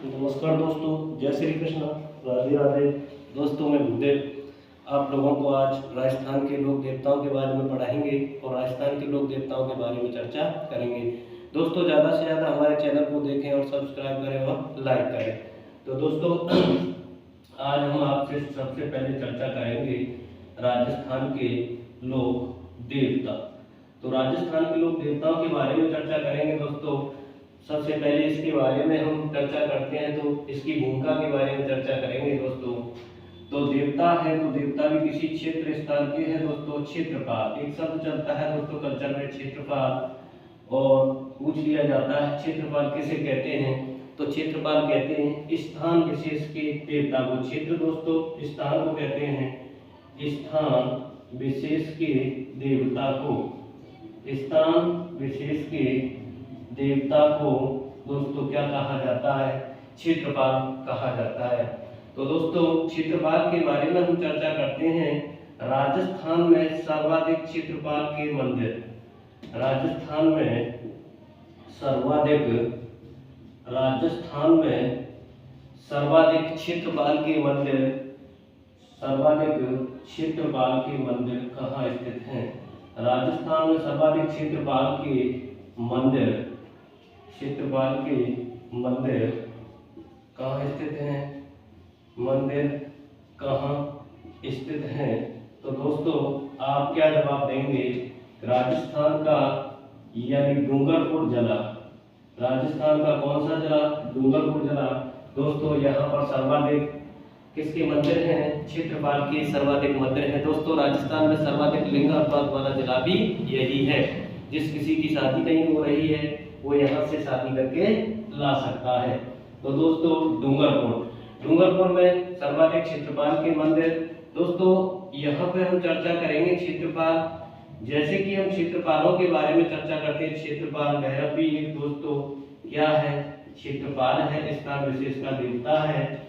नमस्कार दोस्तों, जय श्री कृष्ण, राधे राधे। दोस्तों मैं गुरुदेव आप लोगों को आज राजस्थान के लोक देवताओं के बारे में पढ़ाएंगे और राजस्थान के लोक देवताओं के बारे में चर्चा करेंगे। दोस्तों ज़्यादा से ज़्यादा हमारे चैनल को देखें और सब्सक्राइब करें और लाइक करें। तो दोस्तों आज हम आपसे सबसे पहले चर्चा करेंगे राजस्थान के लोक देवता। तो राजस्थान के लोक देवताओं के बारे में चर्चा करेंगे। दोस्तों सबसे पहले इसके बारे में हम चर्चा करते हैं तो इसकी भूमिका के बारे में चर्चा करेंगे। दोस्तों तो देवता है तो देवता भी किसी क्षेत्र स्थान के हैं। दोस्तों क्षेत्रपाल एक शब्द चलता है दोस्तों कल्चर में, क्षेत्रपाल, और पूछ लिया जाता है क्षेत्रपाल किसे कहते हैं। तो क्षेत्रपाल कहते हैं स्थान विशेष के देवता को। क्षेत्र दोस्तों स्थान को कहते हैं, स्थान विशेष के देवता को। स्थान विशेष के देवता को दोस्तों क्या कहा जाता है? क्षेत्रपाल कहा जाता है। तो दोस्तों क्षेत्रपाल के बारे में हम चर्चा करते हैं। राजस्थान में सर्वाधिक क्षेत्रपाल के मंदिर, राजस्थान में सर्वाधिक क्षेत्रपाल के मंदिर, सर्वाधिक क्षेत्रपाल के मंदिर कहाँ स्थित हैं? राजस्थान में सर्वाधिक क्षेत्रपाल के मंदिर, क्षेत्रपाल के मंदिर कहाँ स्थित हैं? मंदिर कहाँ स्थित हैं? तो दोस्तों आप क्या जवाब देंगे? राजस्थान का यानी डूंगरपुर जिला, राजस्थान का कौन सा जिला? डूंगरपुर जिला। दोस्तों यहाँ पर सर्वाधिक किसके मंदिर हैं? क्षेत्रपाल के सर्वाधिक मंदिर हैं। दोस्तों राजस्थान में सर्वाधिक लिंग अनुपात वाला जिला भी यही है। जिस किसी की शादी नहीं हो रही है वो यहाँ से शादी करके ला सकता है। तो दोस्तों डूंगरपुर में सर्वाधिक क्षेत्रपाल के मंदिर। दोस्तों यहाँ पे हम चर्चा करेंगे क्षेत्रपाल, जैसे कि हम क्षेत्रपालों के बारे में चर्चा करते हैं। क्षेत्रपाल भैरव भी एक दोस्तों क्या है? क्षेत्रपाल है, स्थान विशेष का देवता है।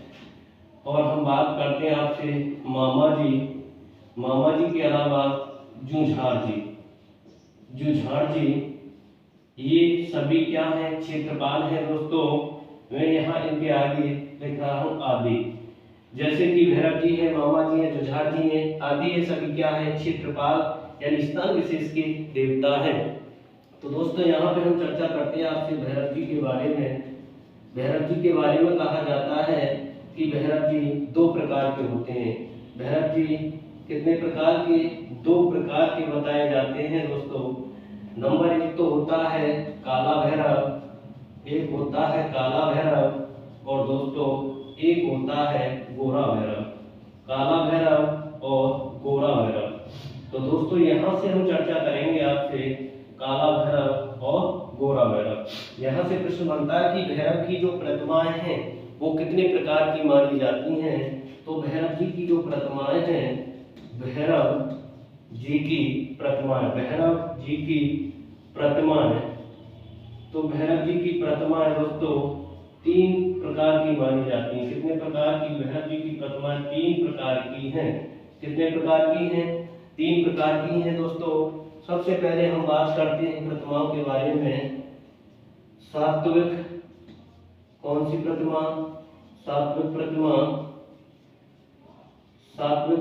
और हम बात करते हैं आपसे मामा जी के अलावा जूझार जी, ये सभी क्या है? क्षेत्रपाल है। दोस्तों मैं यहाँ इनके आगे लिख रहा हूँ आदि, जैसे कि भैरव जी है, मामा जी है, जुझार जी है, आदि ये सभी क्या है? क्षेत्रपाल यानी स्थान विशेष के देवता है। तो दोस्तों यहाँ पे हम चर्चा करते हैं आपसे भैरव जी के बारे में। भैरव जी के बारे में कहा जाता है कि भैरव जी दो प्रकार के होते हैं। भैरव जी कितने प्रकार के? दो प्रकार के बताए जाते हैं। दोस्तों नंबर एक तो होता है काला भैरव, एक होता है काला भैरव, और दोस्तों एक होता है गोरा भैरव। काला भैरव और गोरा भैरव। तो दोस्तों यहाँ से हम चर्चा करेंगे आपसे काला भैरव और गोरा भैरव। यहाँ से प्रश्न बनता है कि भैरव की जो प्रतिमाएं हैं वो कितने प्रकार की मानी जाती हैं। तो भैरव जी की जो प्रतिमाएं हैं, भैरव जी की प्रतिमाएं, तो भैरव जी की प्रतिमाएं दोस्तों तीन प्रकार की मानी जाती हैं। कितने प्रकार की? भैरव जी की प्रतिमाएं तीन प्रकार की हैं। कितने प्रकार की हैं? तीन प्रकार की हैं। दोस्तों सबसे पहले हम बात करते हैं प्रतिमाओं के बारे में। सात्विक, कौन सी प्रतिमा? सात्विक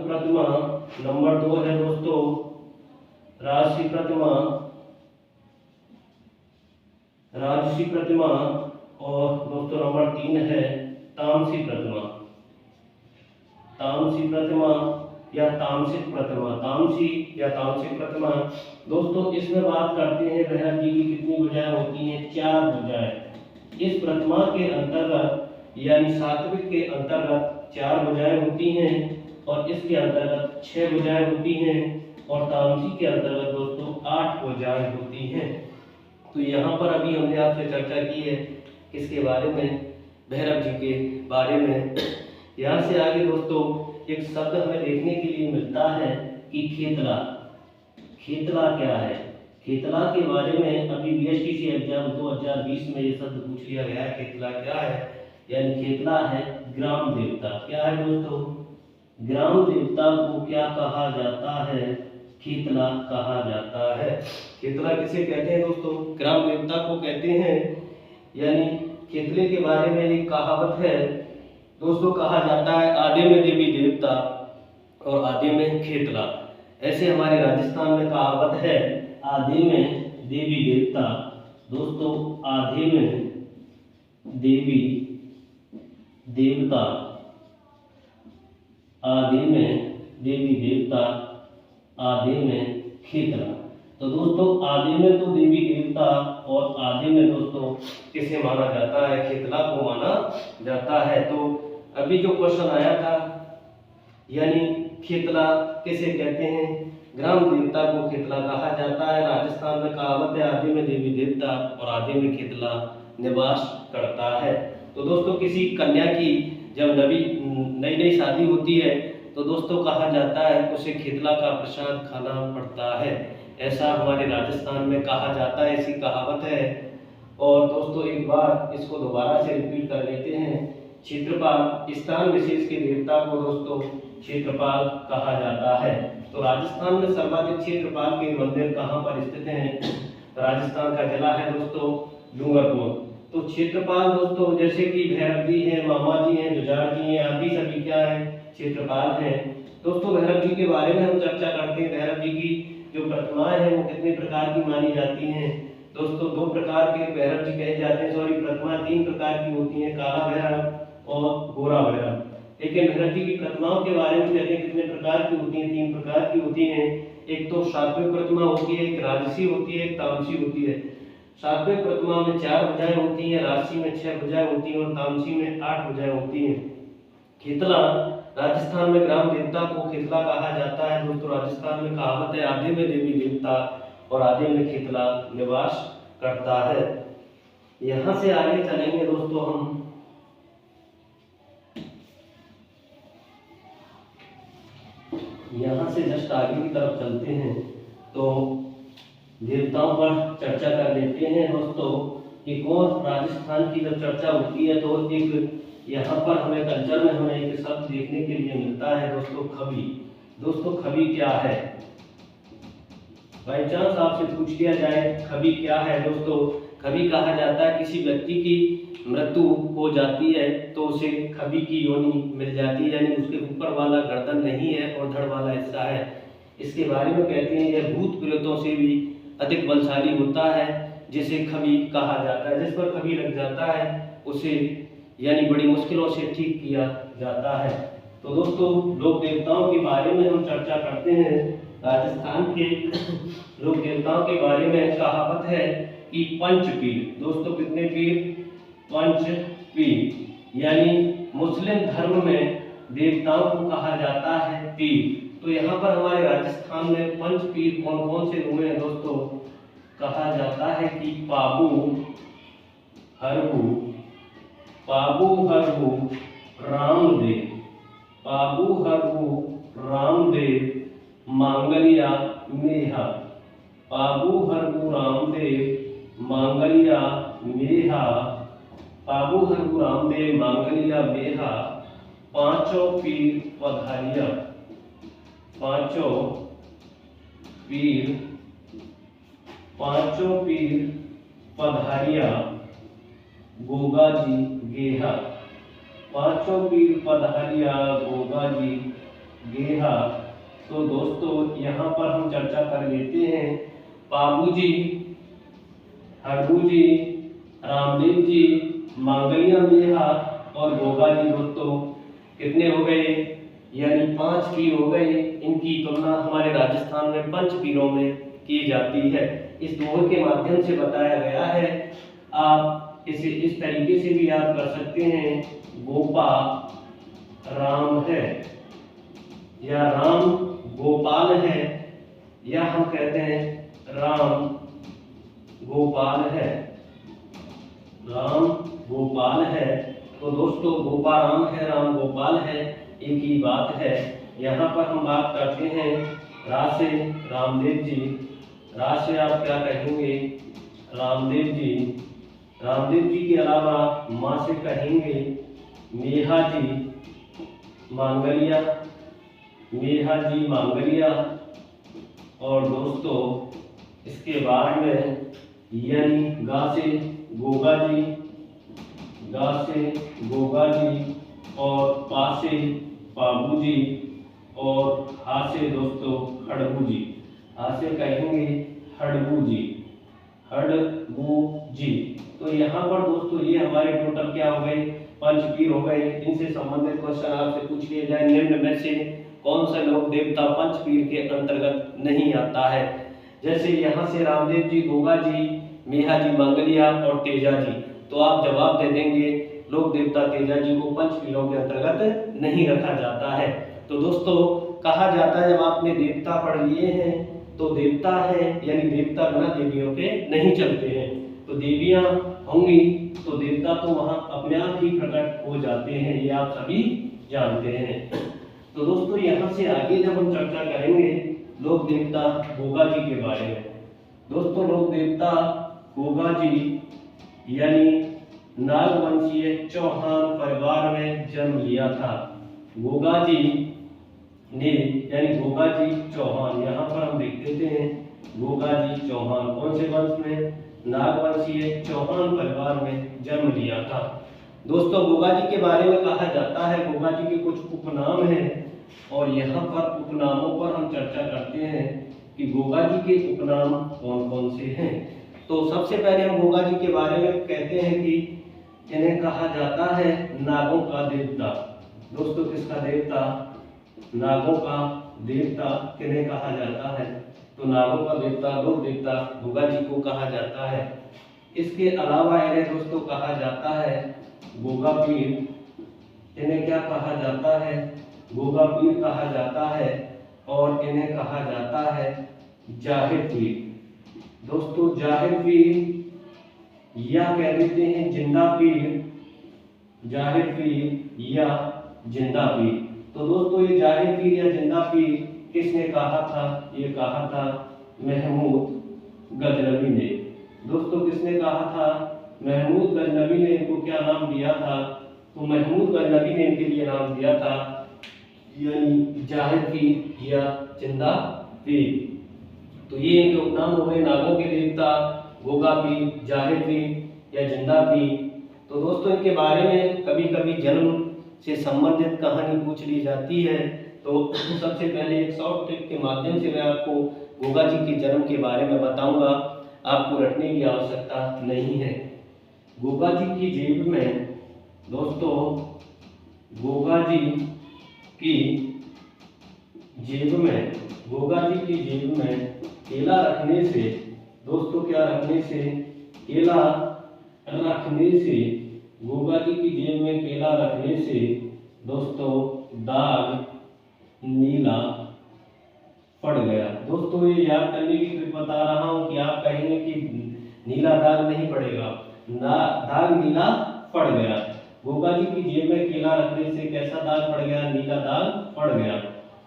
प्रतिमा। नंबर 2 है दोस्तों राजसी प्रतिमा, और दोस्तों नंबर 3 है तामसी प्रतिमा या तामसिक प्रतिमा। दोस्तों इसमें बात करते हैं भैरव जी की कितनी भुजाएं होती हैं? 4 भुजाएं। इस प्रतिमा के अंतर्गत यानी सात्विक के अंतर्गत 4 भुजाएं होती हैं, और इसके अंतर्गत 6 भुजाएं होती हैं, और तामसी के अंतर्गत दोस्तों 8 भुजाएं होती हैं। तो यहाँ पर अभी हमने आपसे चर्चा की है किसके बारे में? भैरव जी के बारे में। यहाँ से आगे दोस्तों एक शब्द हमें देखने के लिए मिलता है कि खेतला। खेतला क्या है? खेतला के बारे में अभी बीएसटीसी एग्जाम 2020 में ये शब्द पूछ लिया गया है। खेतला क्या है? यानी खेतला है ग्राम देवता। क्या है दोस्तों? ग्राम देवता को क्या कहा जाता है? खेतला कहा जाता है। खेतला किसे कहते हैं दोस्तों? ग्राम देवता को कहते हैं। यानी खेतले के बारे में एक कहावत है दोस्तों, कहा जाता है आधे में देवी देवता और आधे में खेतला। ऐसे हमारे राजस्थान में कहावत है, आधे में देवी देवता दोस्तों, आधे में देवी देवता, आधे में देवी देवता, आधे में खेतला। तो दोस्तों आधे में तो देवी देवता और आधे में दोस्तों किसे माना जाता है, खेतला को माना जाता है। तो अभी जो क्वेश्चन आया था, यानी खेतला किसे कहते हैं, ग्राम देवता को खेतला कहा जाता है। राजस्थान में कहावत है आधे में देवी देवता और आधे में खेतला निवास करता है। तो दोस्तों किसी कन्या की जब नई नई शादी होती है तो दोस्तों कहा जाता है उसे खेतला का प्रसाद खाना पड़ता है, ऐसा हमारे राजस्थान में कहा जाता है, ऐसी कहावत है। और दोस्तों एक बार इसको दोबारा से रिपीट कर लेते हैं। क्षेत्रपाल, स्थान विशेष के देवता को दोस्तों क्षेत्रपाल कहा जाता है। तो राजस्थान में सर्वाधिक क्षेत्रपाल के मंदिर कहाँ पर स्थित हैं, राजस्थान का जिला है दोस्तों डूंगरपुर। तो क्षेत्रपाल दोस्तों जैसे कि भैरव जी हैं, मामा जी हैं, जुझार जी हैं, आदि सभी क्या है, क्षेत्रपाल हैं। दोस्तों भैरव जी के बारे में हम चर्चा करते हैं। भैरव जी की जो प्रतिमाएं हैं वो कितने प्रकार की मानी जाती हैं दोस्तों, 2 प्रकार के भैरव जी कहे जाते हैं, सॉरी प्रतिमा 3 प्रकार की होती हैं, काला भैरव और गोरा भैरव। लेकिन भैरव जी की प्रतिमाओं के बारे में कहते हैं कितने प्रकार की होती हैं, 3 प्रकार की होती हैं। एक तो सात्विक प्रतिमा होती है, एक राजसी होती है, एक तामसी होती है। सात्विक प्रतिमा में 4 भुजाएं होती हैं, राजसी में 6 भुजाएं होती हैं और तामसी में 8 भुजाएं होती हैं। खेतला, राजस्थान में ग्राम देवता को खेतला कहा जाता है दोस्तों। राजस्थान में कहावत है आधे में देवी देवता और आधे में खेतला निवास करता है। यहाँ से आगे चलेंगे दोस्तों हम, यहाँ से जस्ट आगे की तरफ चलते हैं तो देवताओं पर चर्चा कर लेते हैं दोस्तों। एक और राजस्थान की जब चर्चा होती है तो एक यहाँ पर हमें कल्चर में हमें एक शब्द देखने के लिए मिलता है दोस्तों, खबी। दोस्तों खबी क्या है, बाई चांस आपसे पूछ लिया जाए खबी क्या है दोस्तों, खबी कहा जाता है किसी व्यक्ति की मृत्यु हो जाती है तो उसे खबी की योनि मिल जाती है, यानी उसके ऊपर वाला गर्दन नहीं है और धड़ वाला हिस्सा है। इसके बारे में कहते हैं यह भूत प्रेतों से भी अधिक बलशाली होता है, जिसे खबी कहा जाता है। जिस पर खबी लग जाता है उसे यानी बड़ी मुश्किलों से ठीक किया जाता है। तो दोस्तों लोक देवताओं के बारे में हम चर्चा करते हैं। राजस्थान के लोक देवताओं के बारे में कहावत है कि पंचपीर। दोस्तों कितने पीर, पंचपीर, यानी मुस्लिम धर्म में देवताओं को कहा जाता है पीर। तो यहाँ पर हमारे राजस्थान में पंचपीर कौन कौन से हुए हैं दोस्तों, कहा जाता है कि पाबू हरबू, पाबू हरबू रामदेव, पाबू हरबू रामदेव मांगलिया मेहा, पाबू हरबू रामदेव मांगलिया मेहा, पाबू हरबू रामदेव मांगलिया मेहा, पांचों पीर पधारिया, पांचों पीर पधारिया गोगा जी गेहा, पांचों पीर पधारिया गोगा जी गेहा। तो दोस्तों यहाँ पर हम चर्चा कर लेते हैं पाबू जी, हरबू जी, रामदेव जी, मांगलिया मेहा और गोगा जी। दोस्तों कितने हो गए, यानी 5 पीर हो गए। इनकी तुलना हमारे राजस्थान में पंच पीरों में की जाती है। इस दोहे के माध्यम से बताया गया है, आप इसे इस तरीके से भी याद कर सकते हैं, गोपा राम है या राम गोपाल है, या हम कहते हैं राम गोपाल है, राम गोपाल है। तो दोस्तों गोपा राम है, राम गोपाल है, एक ही बात है। यहाँ पर हम बात करते हैं रा से रामदेव जी, रा से आप क्या कहेंगे, रामदेव जी। रामदेव जी के अलावा माँ से कहेंगे मेहा जी मांगलिया, मेहा जी मांगलिया। और दोस्तों इसके बाद में यानी गा से गोगा जी, गा से गोगा जी, और पा से पाबू जी, और हा से दोस्तों हड़बू जी। हा से कहेंगे हड़बू जी, हड़बू जी। तो यहाँ पर दोस्तों ये हमारे टोटल क्या हो गए, 5 पीर हो गए। इनसे संबंधित क्वेश्चन आपसे पूछ लिया जाए, निम्न में से कौन सा लोक देवता 5 पीर के अंतर्गत नहीं आता है। जैसे यहाँ से रामदेव जी, गोगा जी, मेहा जी मंगलिया और तेजा जी, तो आप जवाब दे देंगे लोक देवता तेजा जी को 5 पीरों के अंतर्गत नहीं रखा जाता है। तो दोस्तों कहा जाता है जब आपने देवता पढ़ लिए हैं तो देवता है यानी देवता बिना देवियों के नहीं चलते हैं। तो देवियां होंगी तो देवता तो वहां अपने आप ही प्रकट हो जाते हैं, ये आप सभी जानते हैं। तो दोस्तों यहाँ से आगे जब हम चर्चा करेंगे लोक देवता गोगा जी के बारे में। दोस्तों लोक देवता गोगा जी यानी नागवंशीय चौहान परिवार में जन्म लिया था। गोगा जी ने यानी गोगा जी चौहान, यहाँ पर हम देख देते हैं गोगा जी चौहान कौन से वंश में, नागवंशीय चौहान परिवार में जन्म लिया था। दोस्तों गोगा जी के बारे में कहा जाता है, गोगा जी के कुछ उपनाम हैं और यहाँ पर उपनामों पर हम चर्चा करते हैं कि गोगा जी के उपनाम कौन कौन से हैं। तो सबसे पहले हम गोगा जी के बारे में कहते हैं कि इन्हें कहा जाता है नागों का देवता। दोस्तों किसका देवता, नागों का देवता किन्हें कहा जाता है, तो नागों का देवता लोक देवता गोगा जी को कहा जाता है। इसके अलावा इन्हें दोस्तों कहा जाता है गोगा पीर, इन्हें क्या कहा जाता है, गोगा पीर कहा जाता है, और इन्हें कहा जाता है जाहिर पीर। दोस्तों जाहिर पीर या कह देते हैं जिंदा पीर, जाहिर पीर या जिंदा पीर। तो दोस्तों ये जाहिर पीर या जिंदा पीर किसने कहा था, ये कहा था महमूद गजनवी ने। दोस्तों किसने कहा था, महमूद गजनवी ने इनको क्या नाम दिया था, तो महमूद गजनवी ने इनके लिए नाम दिया था यानी जाहिर पीर या जिंदा पीर। तो ये इनके उपनाम हो गए नागों के देवता, गोगा पीर, जाहिर पीर या जिंदा पीर। तो दोस्तों इनके बारे में कभी कभी जन्म से संबंधित कहानी पूछ ली जाती है। तो सबसे पहले एक शॉर्ट ट्रिक के माध्यम से मैं आपको गोगा जी के जन्म के बारे में बताऊंगा, आपको रटने की आवश्यकता नहीं है। गोगा जी की जेब में दोस्तों, गोगा जी की जेब में, गोगा जी की जेब में केला रखने से दोस्तों, क्या रखने से, केला रखने से, गोगा जी की जेब में केला रखने से दोस्तों दाग नीला पड़ गया। दोस्तों ये याद करने की ट्रिक बता रहा हूं कि आप कहेंगे कि नीला दाग नहीं पड़ेगा, दाग नीला पड़ गया। गोगा जी की जेब में केला रखने से कैसा दाग पड़ गया, नीला दाग पड़ गया।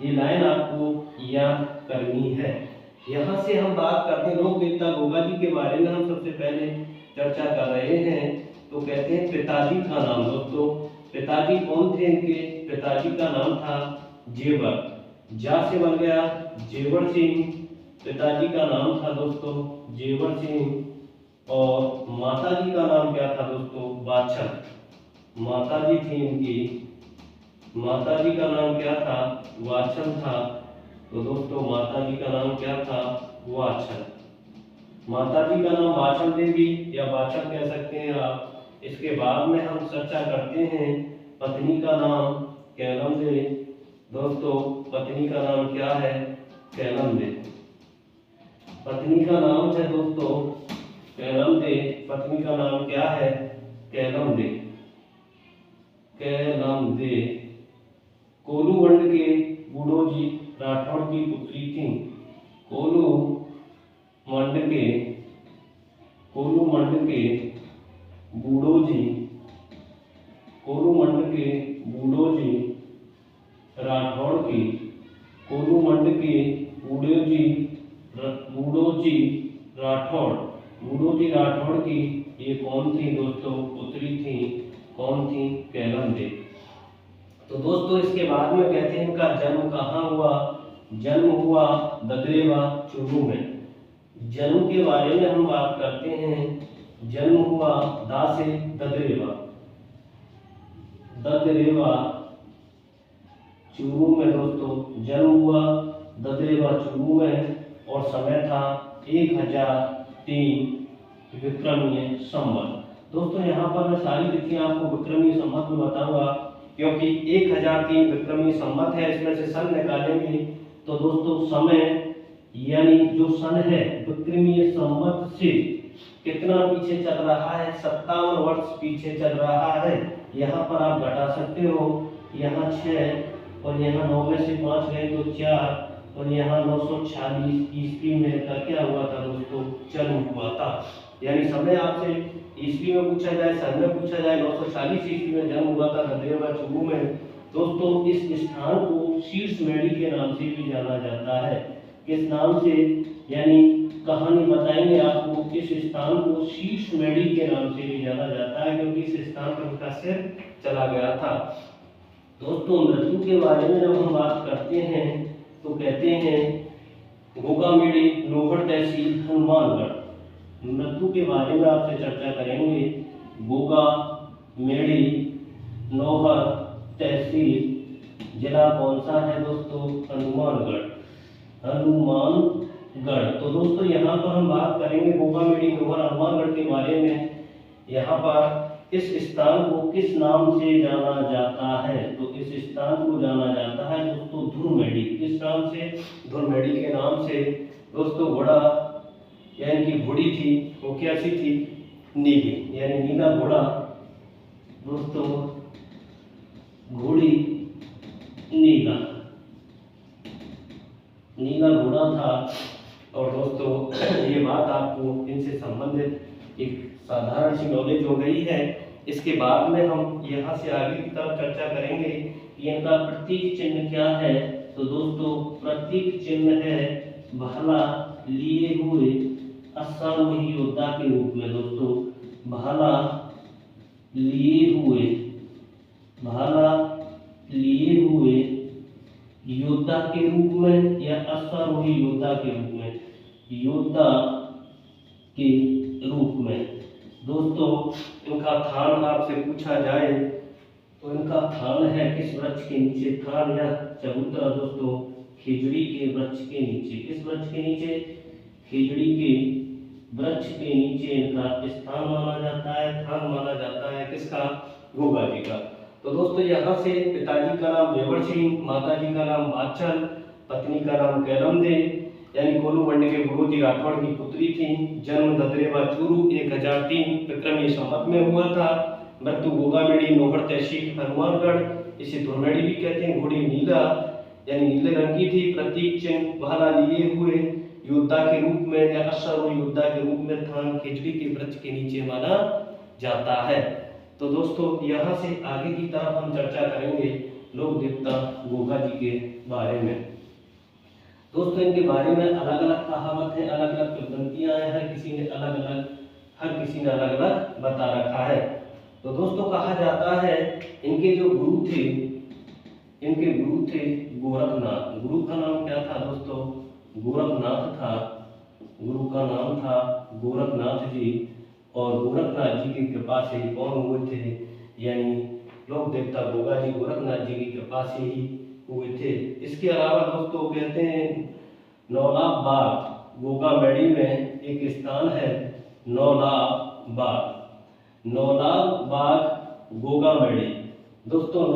ये लाइन आपको याद करनी है। यहाँ से हम बात करते हैं लोक देवता गोगा जी के बारे में। हम सबसे पहले चर्चा कर रहे हैं तो कहते हैं पिताजी का नाम। दोस्तों पिताजी कौन थे इनके, पिताजी का नाम था जेवर, जा से बन गया जेवर सिंह, पिताजी का नाम था दोस्तों जेवर सिंह। और माताजी का नाम क्या था दोस्तों, बाछल, माताजी थी इनकी, माताजी का नाम क्या था, वाछल था। तो दोस्तों माताजी का नाम क्या था, वाछल। माताजी का नाम वाछल देवी या वाछल कह सकते हैं आप। इसके बाद में हम चर्चा करते हैं पत्नी का नाम कैलम दे। दोस्तों पत्नी का नाम क्या है, कैलम दे। पत्नी का नाम है दोस्तों कैलम दे, पत्नी का नाम क्या है, कैलम दे, कैलम दे। कोलू मंड के बूढ़ो जी राठौड़ की पुत्री थी। कोलू मंड के बूढ़ो जी, कोलू मंड के बूढ़ो जी राठौड़ की, कोलू मंड के बूढ़ो जी राठौड़ की ये कौन थी दोस्तों, पुत्री थी, कौन थी, कैलम दे। तो दोस्तों इसके बाद में कहते हैं इनका जन्म कहाँ हुआ, जन्म हुआ ददरेवा चुरू में। जन्म के बारे में हम बात करते हैं, जन्म हुआ दा से ददरेवा, ददरेवा चूरू में दोस्तों जन्म हुआ, ददरेवा चूरू में, और समय था 1003 विक्रमीय संवत। दोस्तों यहाँ पर मैं सारी तिथियां आपको विक्रमीय संवत में बताऊंगा, क्योंकि 1003 विक्रमीय संवत है, इसमें से सन निकालेंगे तो दोस्तों समय यानी जो सन है विक्रमीय संवत से कितना पीछे चल रहा है, 57 वर्ष पीछे चल रहा है। यहाँ पर आप घटा सकते हो, यहाँ 6 और यहाँ 9 में से 5 गए तो 4, और यहाँ 946 ईस्वी में का क्या हुआ था दोस्तों, जन्म हुआ था। यानी समय आपसे ईस्वी में पूछा जाए, सन में पूछा जाए, 946 ईस्वी में जन्म हुआ था ददरेवा चूरू में। दोस्तों इस स्थान को शीर्षमेढ़ी के नाम से भी जाना जाता है। किस नाम से, यानी कहानी बताएंगे आपको, इस स्थान को शीर्षमेढ़ी के नाम से भी जाना जाता है, क्योंकि इस स्थान पर उनका सिर चला गया था। दोस्तों मृत्यु के बारे में जब हम बात करते हैं तो कहते हैं गोगामेड़ी, लोहड़ तहसील, हनुमानगढ़। मृत्यु के बारे में आपसे चर्चा करेंगे। गोगामेड़ी, लोहड़ तहसील, जिला कौन सा है दोस्तों, हनुमानगढ़, हनुमानगढ़। तो दोस्तों यहाँ पर हम बात करेंगे गोगामेड़ी, लोहड़, हनुमानगढ़ के बारे में। यहाँ पर इस स्थान को किस नाम से जाना जाता है, तो इस स्थान को जाना जाता है दोस्तों धुरमेढ़ी। किस नाम से, धुरमेढ़ी के नाम से। दोस्तों घोड़ा यानी कि घोड़ी थी, वो कैसी थी, नीली, यानी नीला घोड़ा दोस्तों, घोड़ी नीला, नीला घोड़ा था। और दोस्तों ये बात आपको इनसे संबंधित एक साधारण सी नॉलेज हो गई है। इसके बाद में हम यहाँ से आगे की तरफ चर्चा करेंगे कि इनका प्रतीक चिन्ह क्या है। तो दोस्तों प्रतीक चिन्ह है भाला लिए हुए अश्वारोही योद्धा के रूप में। दोस्तों भाला लिए हुए, भाला लिए हुए योद्धा के रूप में या अश्वारोही योद्धा के रूप में, योद्धा के रूप में। दोस्तों इनका थान आपसे पूछा जाए तो इनका थान है किस वृक्ष के नीचे, थान या चबूतरा दोस्तों खिजड़ी के वृक्ष के नीचे। किस वृक्ष के नीचे, खिजड़ी के वृक्ष के नीचे इनका स्थान माना जाता है, थान माना जाता है किसका, गोगा जी का। तो दोस्तों यहाँ से पिताजी का नाम जेवर सिंह, माता जी का नाम बादचल, पत्नी का नाम कैरम दे यानी कोलू मंडी के गुरुजी राठौड़ की पुत्री थी। जन्म ददरेवा चूरू 1003 विक्रमी संवत में हुआ था। मृत्यु गोगामेड़ी, लोहड़ तहसील, हनुमानगढ़। इसे धुरमेढ़ी भी कहते हैं। घोड़ी नीला यानी नीले रंग की थी। प्रतीक चिन्ह भाला लिए हुए योद्धा के रूप में या अश्वारोही योद्धा के रूप में, थान खिजड़ी के वृक्ष के नीचे माना जाता है। तो दोस्तों यहाँ से आगे की तरफ हम चर्चा करेंगे लोक देवता गोगा जी के बारे में। दोस्तों इनके बारे में अलग अलग कहावत है, अलग अलग किंवदंतियां हैं, हर किसी ने अलग अलग बता रखा है। तो दोस्तों कहा जाता है इनके जो गुरु थे, इनके गुरु थे गोरखनाथ। गुरु का नाम क्या था दोस्तों, गोरखनाथ था। गुरु का नाम था गोरखनाथ जी। और गोरखनाथ जी की कृपा से कौन हुए थे, यानी लोक देवता गोगा जी गोरखनाथ जी की कृपा से ही हुए थे। इसके अलावा दोस्तों कहते हैं नौलाब बाग, गोगामेड़ी में एक स्थान है नौलाब बाग। नौलाब बाग गोगामेड़ी। दोस्तों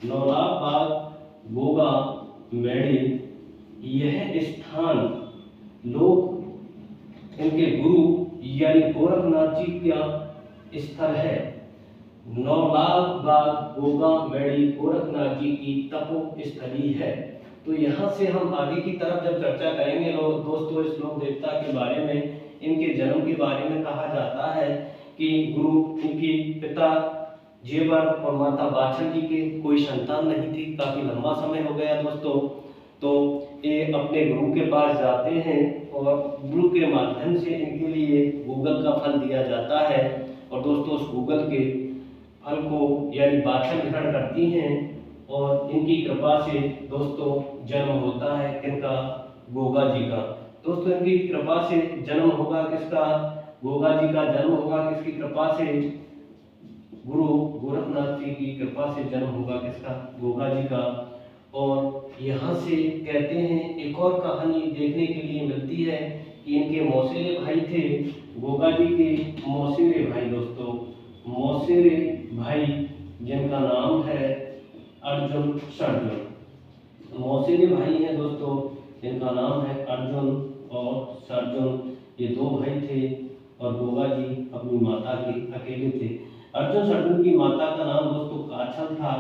नौलाब बाग गोगामेड़ी, यह स्थान लोग इनके गुरु यानी गोरखनाथ जी का स्थल है। नौलाब बाग गोगामेड़ी गोरखनाथ जी की तपो स्थली है। तो यहाँ से हम आगे की तरफ जब चर्चा करेंगे दोस्तों इस लोक देवता के बारे में, इनके जन्म के बारे में कहा जाता है कि गुरु इनके पिता जेवर और माता बाछल जी के कोई संतान नहीं थी। काफी लंबा समय हो गया दोस्तों। तो ये अपने गुरु के पास जाते हैं और गुरु के माध्यम से इनके लिए गूगल का फल दिया जाता है। और दोस्तों उस गूगल के फल को यानी बाछल ग्रहण करती हैं और इनकी कृपा से दोस्तों जन्म होता है किनका, गोगा जी का। दोस्तों इनकी कृपा से जन्म होगा किसका, गोगा जी का जन्म होगा किसकी कृपा से, गुरु गोरखनाथ जी की कृपा से जन्म होगा किसका, गोगा जी का। और यहाँ से कहते हैं एक और कहानी देखने के लिए मिलती है कि इनके मौसेरे भाई थे, गोगा जी के मौसेरे भाई दोस्तों, मौसेरे भाई जिनका नाम है अर्जुन सर्जुन। मौसेरे भाई हैं दोस्तों जिनका नाम है अर्जुन और सर्जुन, ये दो भाई थे और गोगा जी अपनी माता के अकेले थे। अर्जुन सर्जुन की माता का नाम दोस्तों काछल था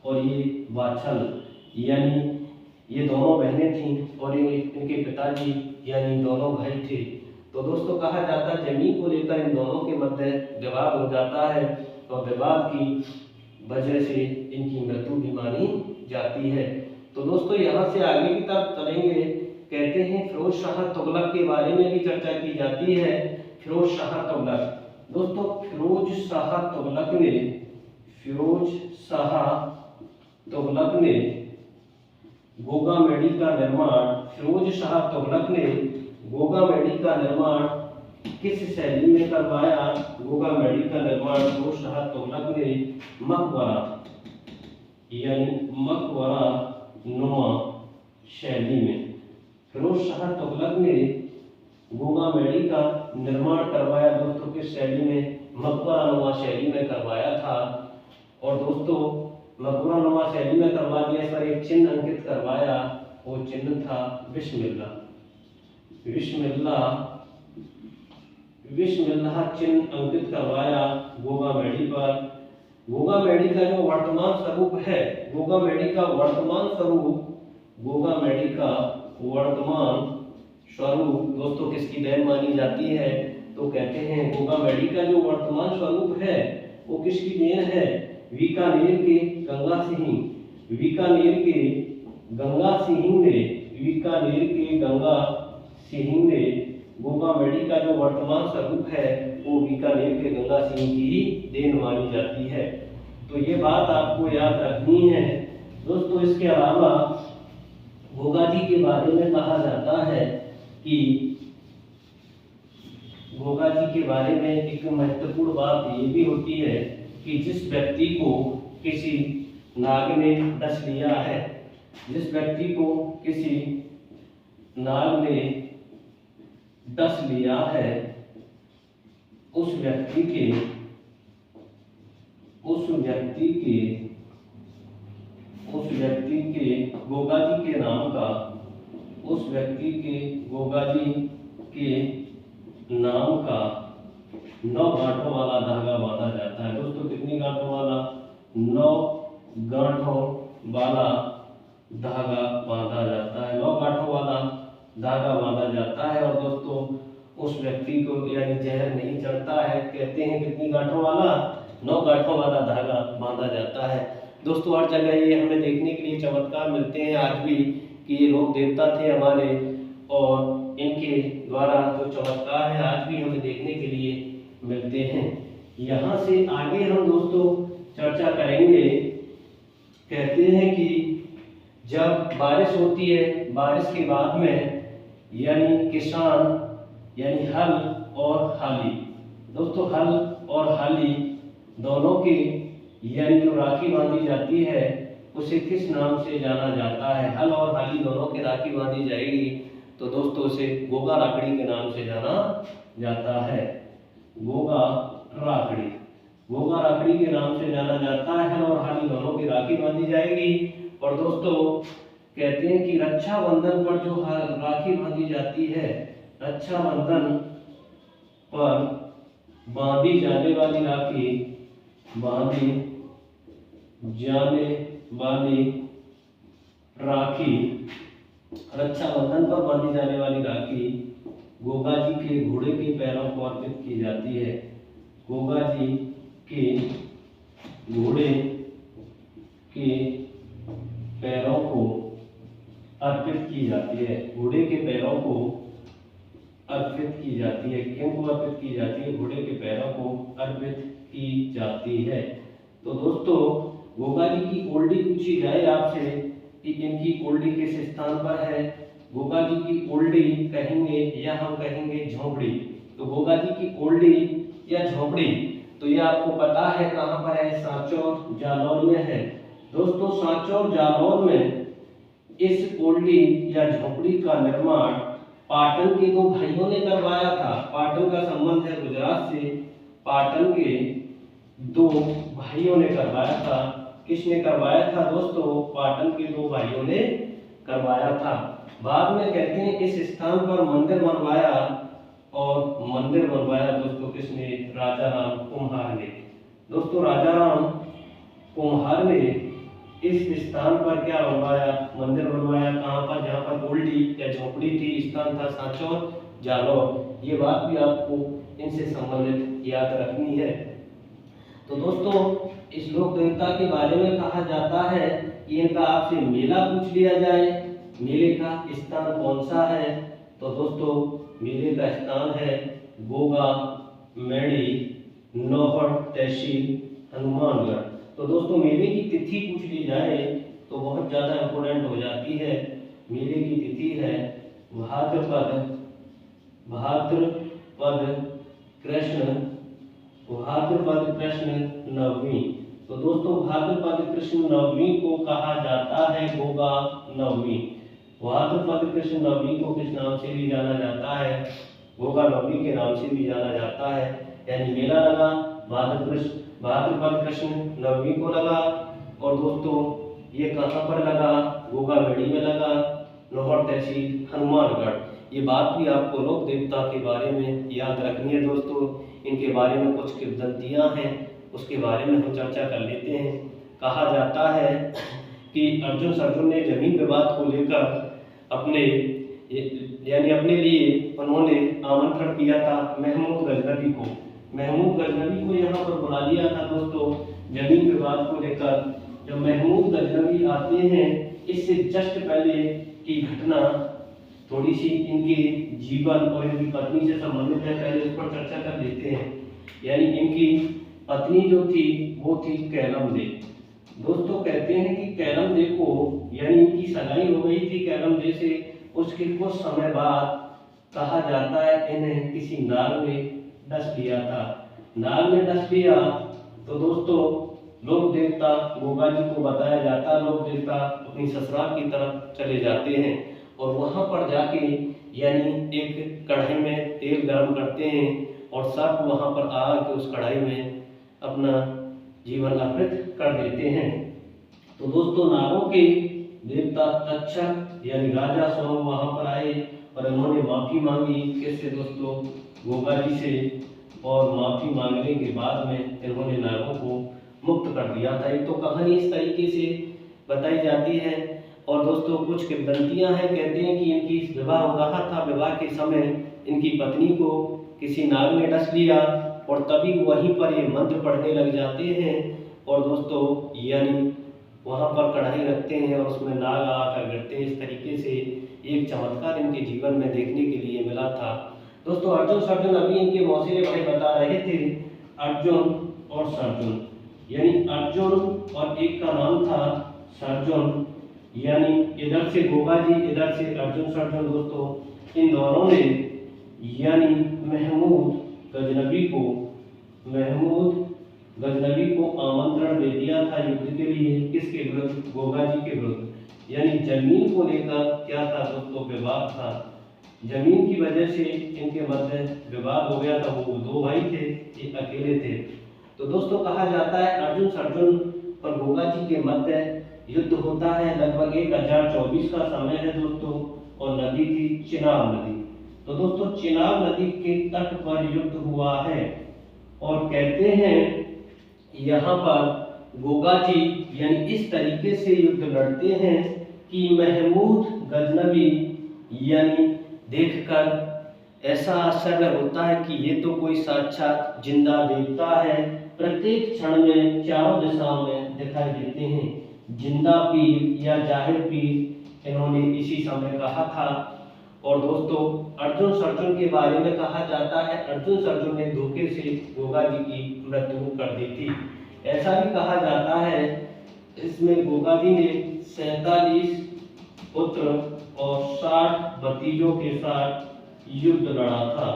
और ये वाछल, यानी ये दोनों बहनें थीं और ये इनके पिताजी यानी दोनों भाई थे। तो दोस्तों कहा जाता है जमीन को लेकर इन दोनों के मध्य विवाद हो जाता है और विवाद की वजह से इनकी मृत्यु भी मानी जाती है। तो दोस्तों यहाँ से आगे की तरफ चलेंगे, कहते हैं फिरोज शाह तुगलक के बारे में भी चर्चा की जाती है। फिरोज शाह तुगलक दोस्तों, फिरोज शाह तुगलक ने गोगामेडी का निर्माण, फिरोज शाह तुगलक ने गोगामेडी का निर्माण किस शैली में करवाया? गोगामेडी का निर्माण फिरोज शाह तुगलक ने मकबरा यानी मकबरा नुमा शैली में, फिरोज शाह तुगलक ने गोगामेडी का निर्माण करवाया दोस्तों किस शैली में? मकबरा नुमा शैली में करवाया था। और दोस्तों मकबरा नुमा शैली में करवा दिया, इस पर एक चिन्ह अंकित करवाया, वो चिन्ह था बिस्मिल्लाह। बिस्मिल्लाह चिन्ह अंकित करवाया गोगामेडी पर। गोगामेडी का जो वर्तमान स्वरूप है, गोगामेडी का वर्तमान स्वरूप दोस्तों किसकी देन मानी जाती है? तो कहते हैं गोगामेडी का जो वर्तमान स्वरूप है वो किसकी देन है? बीकानेर के गंगा सिंह ने गोगामेडी का जो वर्तमान स्वरूप है वो बीकानेर के गंगा सिंह की ही देन मानी जाती है। तो ये बात आपको याद रखनी है दोस्तों। इसके अलावा गोगा जी के बारे में कहा जाता है कि गोगा जी के बारे में एक महत्वपूर्ण बात ये भी होती है कि जिस व्यक्ति को किसी नाग ने डस लिया है, जिस व्यक्ति को किसी नाग ने डस लिया है, उस व्यक्ति के गोगा जी के नाम का, उस व्यक्ति के गोगा जी के नाम का 9 गांठों वाला धागा बांधा जाता है। दोस्तों कितनी गांठों वाला? 9 गांठों वाला धागा बांधा जाता है, 9 गांठों वाला धागा बांधा जाता है। और दोस्तों उस व्यक्ति को यानी जहर नहीं चढ़ता है, कहते हैं कितनी गांठों वाला? 9 गांठों वाला धागा बांधा जाता है। दोस्तों हर जगह ये हमें देखने के लिए चमत्कार मिलते हैं आज भी कि ये लोग देवता थे हमारे, और इनके द्वारा जो चमत्कार है आज भी हमें देखने के लिए मिलते हैं। यहाँ से आगे हम दोस्तों चर्चा करेंगे, कहते हैं कि जब बारिश होती है, बारिश के बाद में यानी किसान यानी हल और हाली, दोस्तों हल और हाली दोनों की यानी जो राखी बांधी जाती है उसे किस नाम से जाना जाता है? हल और हाली दोनों की राखी बांधी जाएगी तो दोस्तों उसे गोगा राखड़ी के नाम से जाना जाता है। गोगा राखड़ी के नाम से जाना जाता है। हल और हाली दोनों की राखी बांधी जाएगी। और दोस्तों कहते हैं कि रक्षाबंधन पर जो राखी बांधी जाती है, रक्षाबंधन पर बांधी जाने वाली राखी, रक्षाबंधन पर बांधी जाने वाली राखी गोगा जी के घोड़े के पैरों को अर्पित की जाती है। गोगा जी के घोड़े के पैरों को अर्पित की जाती है, घोड़े के पैरों को अर्पित की जाती है। किन को अर्पित की जाती है? घोड़े के पैरों को अर्पित की जाती है। तो दोस्तों गोगा जी की ओल्डी पूछी जाए आपसे कि इनकी ओल्डी किस स्थान पर है? गोगा जी की ओल्डी कहेंगे या हम कहेंगे झोपड़ी। तो गोगा जी की ओल्डी या झोपड़ी तो ये आपको पता है कहाँ पर है, सांचौर जालौर में है। दोस्तों सांचौर जालौर में इस कोल्डी या झोपड़ी का निर्माण पाटन के दो भाइयों ने करवाया था। पाटन का संबंध है गुजरात से। पाटन के दो भाइयों ने करवाया था। किसने करवाया था दोस्तों? पाटन के दो भाइयों ने करवाया था। बाद में कहते हैं इस स्थान पर मंदिर बनवाया, और मंदिर बनवाया दोस्तों किसने? राजा राम कुम्हार ने। दोस्तों राजा राम कुम्हार ने इस स्थान पर क्या बनवाया? मंदिर बनवाया। कहाँ पर? जहाँ पर कोल्डी या झोपड़ी थी, स्थान था सांचौर जालौर। ये बात भी आपको इनसे संबंधित याद रखनी है। तो दोस्तों इस लोक देवता के बारे में कहा जाता है कि इनका आपसे मेला पूछ लिया जाए, मेले का स्थान कौन सा है? तो दोस्तों मेले का स्थान है गोगा मेड़ी, नौहर तहसील, हनुमानगढ़। तो दोस्तों मेले की तिथि पूछ ली जाए तो बहुत ज़्यादा इम्पोर्टेंट हो जाती है। मेले की तिथि है भाद्रपद कृष्ण नवमी। तो दोस्तों भाद्रपद कृष्ण नवमी को कहा जाता है गोगा नवमी। भाद्रपद कृष्ण नवमी को किस नाम से भी जाना जाता है? गोगा नवमी के नाम से भी जाना जाता है। यानी मेला लगा भाद्रपद कृष्ण नवमी को लगा, और दोस्तों ये कहाँ पर लगा? गोगा मेड़ी में लगा, नौहर तहसील, हनुमानगढ़। ये बात भी आपको लोक देवता के बारे में याद रखनी है दोस्तों। इनके बारे में कुछ किंवदंतियां हैं, उसके बारे में हम चर्चा कर लेते हैं। कहा जाता है कि अर्जुन सर्जुन ने जमीन विवाद को लेकर अपने लिए उन्होंने आमंत्रण किया था महमूद गजनवी को। महमूद गजनवी को यहाँ पर बुला लिया था दोस्तों जमीन विवाद को लेकर। जब महमूद गजनवी आते हैं, इससे जस्ट पहले की घटना थोड़ी सी इनके जीवन और इनकी पत्नी से संबंधित है, पहले इस पर चर्चा कर लेते हैं। यानी इनकी पत्नी जो थी वो थी कैलम दे। दोस्तों कहते हैं कि कैलम दे को यानी इनकी सगाई हो गई थी कैलम दे से। उसके कुछ समय बाद कहा जाता है इन्हें किसी नाग में डस लिया था। नाग में डस लिया तो दोस्तों लोक देवता गोगा जी को बताया जाता, लोक देवता अपनी ससुराल की तरफ चले जाते हैं, और वहां पर जाके यानी एक कढ़ाई में तेल गर्म करते हैं और सब वहां पर आके उस कढ़ाई में अपना जीवन अर्पित कर देते हैं। तो दोस्तों नागों के देवता तक्षक यानी राजा स्वयं वहां पर आए और उन्होंने माफी मांगी। किससे दोस्तों? गोगा जी से। और माफी मांगने के बाद में इन्होंने नागों को मुक्त कर दिया था। एक तो कहानी इस तरीके से बताई जाती है। और दोस्तों कुछ किंवदंतियां हैं, कहते हैं कि इनकी विवाह हो रहा था, विवाह के समय इनकी पत्नी को किसी नाग ने डस लिया और तभी वहीं पर ये मंत्र पढ़ने लग जाते हैं। और दोस्तों यानी वहां पर कढ़ाई रखते हैं और उसमें नाग आकर गिरते हैं। इस तरीके से एक चमत्कार इनके जीवन में देखने के लिए मिला था। दोस्तों अर्जुन सर्जुन अभी इनके मौसीले भाई बता रहे थे, अर्जुन और सर्जुन, यानी अर्जुन और एक का नाम था सर्जुन, यानी इधर से गोगा जी इधर से अर्जुन सर्जुन। दोस्तों इन दोनों ने यानी महमूद गजनवी को आमंत्रण दे दिया था युद्ध के लिए। किसके विरुद्ध? गोगा जी के विरुद्ध। यानी जमीन को लेकर क्या था दोस्तों? विवाद था। जमीन की वजह से इनके मध्य विवाद हो गया था। वो दो भाई थे, एक अकेले थे। तो दोस्तों कहा जाता है अर्जुन सर्जुन और गोगा जी के मध्य युद्ध होता है। लगभग 1024 का समय है दोस्तों, और नदी थी चिनाब नदी। तो दोस्तों चिनाब नदी के तट पर युद्ध हुआ है, और कहते हैं यहाँ पर गोगा जी यानी इस तरीके से युद्ध लड़ते हैं कि महमूद गजनवी यानी देखकर ऐसा आश्चर्य होता है कि ये तो कोई साक्षात जिंदा देवता है। प्रत्येक क्षण में चारों दिशाओं में दिखाई देते हैं। जिंदा पीर या जाहिर पीर इन्होंने इसी समय कहा था। और दोस्तों अर्जुन सर्जुन के बारे में कहा जाता है अर्जुन सर्जुन ने धोखे से गोगा जी की मृत्यु कर दी थी। ऐसा भी कहा जाता है इसमें गोगा जी ने 47 पुत्र और 60 भतीजों के साथ युद्ध लड़ा था।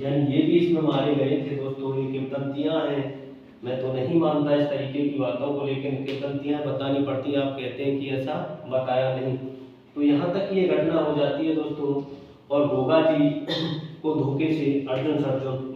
यानी ये भी इसमें मारे गए थे दोस्तों। ये किंवदंतियाँ हैं, मैं तो नहीं मानता इस तरीके की बातों को, लेकिन किंवदंतियाँ बतानी पड़ती हैं। आप कहते हैं कि ऐसा बताया नहीं, तो यहाँ तक ये घटना हो जाती है दोस्तों। और गोगा जी को धोखे से अर्जुन सर्जन